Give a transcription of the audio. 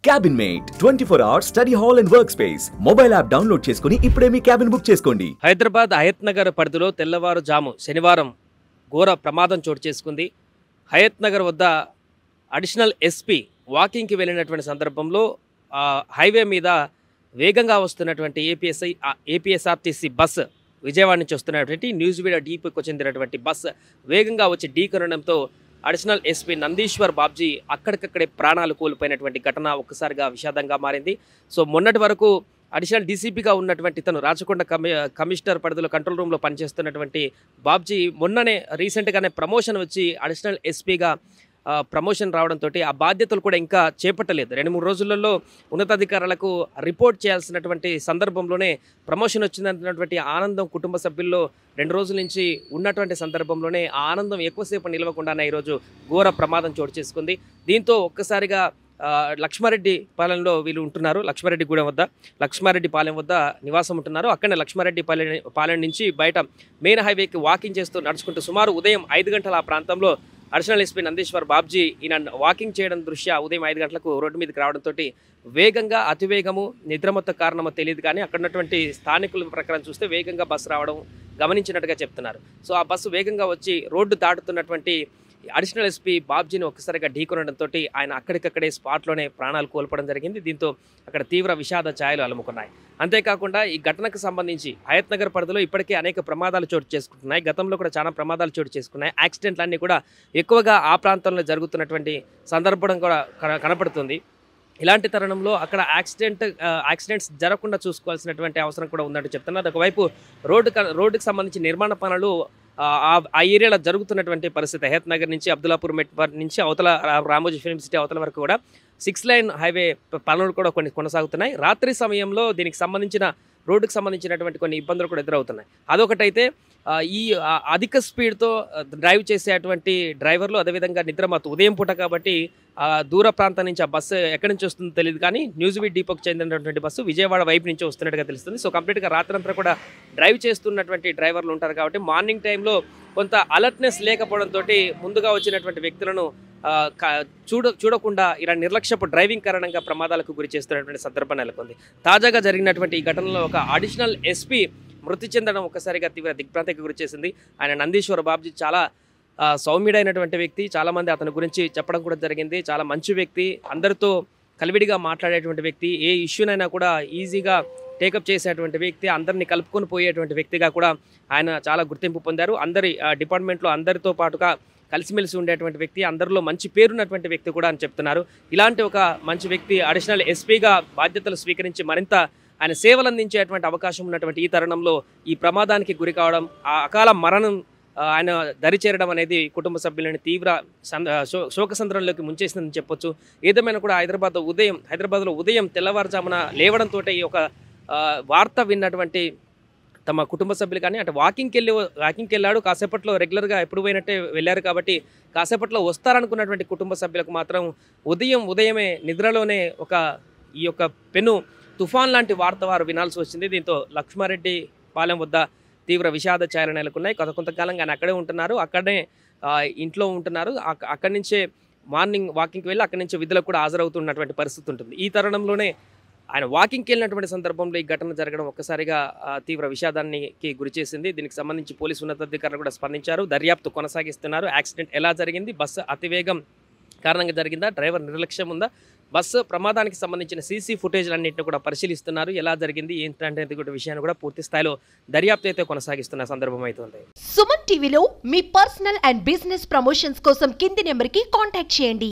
Cabin mate 24 hours study hall and work space mobile app download చేసుకుని ఇప్పుడే మీ cabin book చేసుకోండి. హైదరాబాద్ హయత్ నగర్ పరిధిలో తెల్లవారుజాము శనివారం ఘోర ప్రమాదం చోటు చేసుకుంది. హయత్ నగర్ వద్ద అడిషనల్ ఎస్పీ వాకింగ్కి వెళ్ళినటువంటి సందర్భంలో హైవే మీద వేగంగా వస్తున్నటువంటి ఏపీఎస్ఆర్టీసీ బస్సు విజయవాడ నుంచి వస్తున్నటువంటి న్యూజివీడ్ డీపీకి చెందినటువంటి బస్సు వేగంగా వచ్చి ఢీకొనడంతో అడిషనల్ ఎస్పీ నందీశ్వర్ బాబ్జీ అక్కడికక్కడే ప్రాణాలు కోల్పోయినటువంటి ఘటన ఒక్కసారిగా విషాదంగా మారింది. సో మొన్నటి వరకు అడిషనల్ డీసీపీగా ఉన్నటువంటి తను రాచకొండ కమిషనర్ పరిధిలో కంట్రోల్ రూమ్లో పనిచేస్తున్నటువంటి బాబ్జీ మొన్ననే రీసెంట్గానే ప్రమోషన్ వచ్చి అడిషనల్ ఎస్పీగా ప్రమోషన్ రావడంతో ఆ బాధ్యతలు కూడా ఇంకా చేపట్టలేదు. 2-3 రోజులలో ఉన్నతాధికారులకు రిపోర్ట్ చేయాల్సినటువంటి సందర్భంలోనే ప్రమోషన్ వచ్చినటువంటి ఆనందం కుటుంబ సభ్యుల్లో 2 రోజుల నుంచి ఉన్నటువంటి సందర్భంలోనే ఆ ఆనందం ఎక్కువసేపు నిలవకుండానే ఈరోజు ఘోర ప్రమాదం చోటు చేసుకుంది. దీంతో ఒక్కసారిగా లక్ష్మారెడ్డి పాలెంలో వీళ్ళు ఉంటున్నారు. లక్ష్మారెడ్డి పాలెం వద్ద నివాసం ఉంటున్నారు. అక్కడనే లక్ష్మారెడ్డి పాలెం నుంచి బయట మెయిన్ హైవేకి వాకింగ్ చేస్తూ నడుచుకుంటూ సుమారు ఉదయం 5 గంటల ఆ ప్రాంతంలో అడిషనల్ ఎస్పీ నందీశ్వర్ బాబ్జీ ఈయన వాకింగ్ చేయడం దృష్ట్యా ఉదయం 5 గంటలకు రోడ్డు మీదకి రావడంతో వేగంగా అతివేగము నిద్రమొత్త కారణమో తెలియదు కానీ అక్కడ ఉన్నటువంటి స్థానికుల ప్రకారం చూస్తే వేగంగా బస్సు రావడం గమనించినట్టుగా చెప్తున్నారు. సో ఆ బస్సు వేగంగా వచ్చి రోడ్డు దాటుతున్నటువంటి అడిషనల్ ఎస్పీ బాబ్జీని ఒక్కసారిగా ఢీకొనడంతో ఆయన అక్కడికక్కడే స్పాట్లోనే ప్రాణాలు కోల్పోవడం జరిగింది. దీంతో అక్కడ తీవ్ర విషాద ఛాయలు అలుముకున్నాయి. అంతేకాకుండా ఈ ఘటనకు సంబంధించి హయత్ నగర్ పరిధిలో ఇప్పటికే అనేక ప్రమాదాలు చోటు చేసుకుంటున్నాయి. గతంలో కూడా చాలా ప్రమాదాలు చోటు చేసుకున్నాయి. యాక్సిడెంట్లన్నీ కూడా ఎక్కువగా ఆ ప్రాంతంలో జరుగుతున్నటువంటి సందర్భం కూడా కనపడుతుంది. ఇలాంటి తరుణంలో అక్కడ యాక్సిడెంట్స్ జరగకుండా చూసుకోవాల్సినటువంటి అవసరం కూడా ఉందంటూ చెప్తున్నారు. ఒకవైపు రోడ్డుకు సంబంధించి నిర్మాణ పనులు ఆ ఏరియాలో జరుగుతున్నటువంటి పరిస్థితి హయత్ నగర్ నుంచి అబ్దుల్లాపూర్ మెట్ నుంచి అవతల రామోజీ ఫిల్మ్ సిటీ అవతల వరకు కూడా 6 లైన్ హైవే పనులు కూడా కొన్ని కొనసాగుతున్నాయి. రాత్రి సమయంలో దీనికి సంబంధించిన రోడ్డుకు సంబంధించినటువంటి కొన్ని ఇబ్బందులు కూడా ఎదురవుతున్నాయి. అదొకటైతే ఈ అధిక స్పీడ్తో డ్రైవ్ చేసేటువంటి డ్రైవర్లు అదేవిధంగా నిద్రమత్తు ఉదయం పూట కాబట్టి దూర ప్రాంతం నుంచి ఆ బస్సు ఎక్కడి నుంచి వస్తుందో తెలియదు కానీ న్యూజివీడ్ డీపోకి చెందినటువంటి బస్సు విజయవాడ వైపు నుంచి వస్తున్నట్టుగా తెలుస్తుంది. సో కంప్లీట్గా రాత్రంతా కూడా డ్రైవ్ చేస్తున్నటువంటి డ్రైవర్లు ఉంటారు కాబట్టి మార్నింగ్ టైంలో కొంత అలర్ట్నెస్ లేకపోవడంతో ముందుగా వచ్చినటువంటి వ్యక్తులను చూడకుండా ఇలా నిర్లక్ష్యపు డ్రైవింగ్ కారణంగా ప్రమాదాలకు గురి చేస్తున్నటువంటి సందర్భం నెలకొంది. తాజాగా జరిగినటువంటి ఈ ఘటనలో ఒక అడిషనల్ ఎస్పీ మృతి చెందడం ఒక్కసారిగా తీవ్ర దిగ్భ్రాంతికి గురి చేసింది. ఆయన నందీశ్వర్ బాబ్జీ చాలా సౌమ్యుడైనటువంటి వ్యక్తి. చాలామంది అతని గురించి చెప్పడం కూడా జరిగింది. చాలా మంచి వ్యక్తి, అందరితో కలివిడిగా మాట్లాడేటువంటి వ్యక్తి, ఏ ఇష్యూనైనా కూడా ఈజీగా టేకప్ చేసేటువంటి వ్యక్తి, అందరినీ కలుపుకొని పోయేటువంటి వ్యక్తిగా కూడా ఆయన చాలా గుర్తింపు పొందారు. అందరి డిపార్ట్మెంట్లో అందరితో పాటుగా కలిసిమెలిసి ఉండేటువంటి వ్యక్తి, అందరిలో మంచి పేరున్నటువంటి వ్యక్తి కూడా అని చెప్తున్నారు. ఇలాంటి ఒక మంచి వ్యక్తి అడిషనల్ ఎస్పీగా బాధ్యతలు స్వీకరించి మరింత ఆయన సేవలు అందించేటువంటి అవకాశం ఉన్నటువంటి ఈ తరుణంలో ఈ ప్రమాదానికి గురి కావడం, ఆ అకాల మరణం ఆయన దరిచేరడం అనేది కుటుంబ సభ్యులని తీవ్ర శోకసంద్రంలోకి ముంచేసిందని చెప్పొచ్చు. ఏదేమైనా కూడా హైదరాబాద్లో ఉదయం తెల్లవారుజామున లేవడంతో ఈ ఒక వార్త విన్నటువంటి తమ కుటుంబ సభ్యులు కానీ అంటే వాకింగ్కి వెళ్ళాడు, కాసేపట్లో రెగ్యులర్గా ఎప్పుడు పోయినట్టే వెళ్ళారు కాబట్టి కాసేపట్లో వస్తారనుకున్నటువంటి కుటుంబ సభ్యులకు మాత్రం ఉదయమే నిద్రలోనే ఈ యొక్క పెను తుఫాన్ లాంటి వార్త వారు వినాల్సి వచ్చింది. దీంతో లక్ష్మారెడ్డి పాలెం వద్ద తీవ్ర విషాద ఛాయలు నెలకొన్నాయి. కొంతకాలంగా ఆయన అక్కడే ఉంటున్నారు, అక్కడనే ఇంట్లో ఉంటున్నారు. అక్కడి నుంచే మార్నింగ్ వాకింగ్కి వెళ్ళి అక్కడి నుంచి విధులకు కూడా హాజరవుతున్నటువంటి పరిస్థితి ఉంటుంది. ఈ తరుణంలోనే ఆయన వాకింగ్కి వెళ్ళినటువంటి సందర్భంలో ఈ ఘటన జరగడం ఒక్కసారిగా తీవ్ర విషాదానికి గురిచేసింది. దీనికి సంబంధించి పోలీసు ఉన్నతాధికారులు కూడా స్పందించారు, దర్యాప్తు కొనసాగిస్తున్నారు. యాక్సిడెంట్ ఎలా జరిగింది, బస్సు అతివేగం కారణంగా జరిగిందా, డ్రైవర్ నిర్లక్ష్యం ఉందా, బస్సు ప్రమాదానికి సంబంధించిన సీసీ ఫుటేజ్లన్నింటినీ కూడా పరిశీలిస్తున్నారు. ఎలా జరిగింది ఏంటంటే విషయాన్ని కూడా పూర్తి స్థాయిలో దర్యాప్తు అయితే కొనసాగిస్తున్న సందర్భం అవుతుంది. సుమన్ టీవీలో మీ పర్సనల్ అండ్ బిజినెస్ ప్రమోషన్స్ కోసం కింది నెంబర్కి కాంటాక్ట్ చేయండి.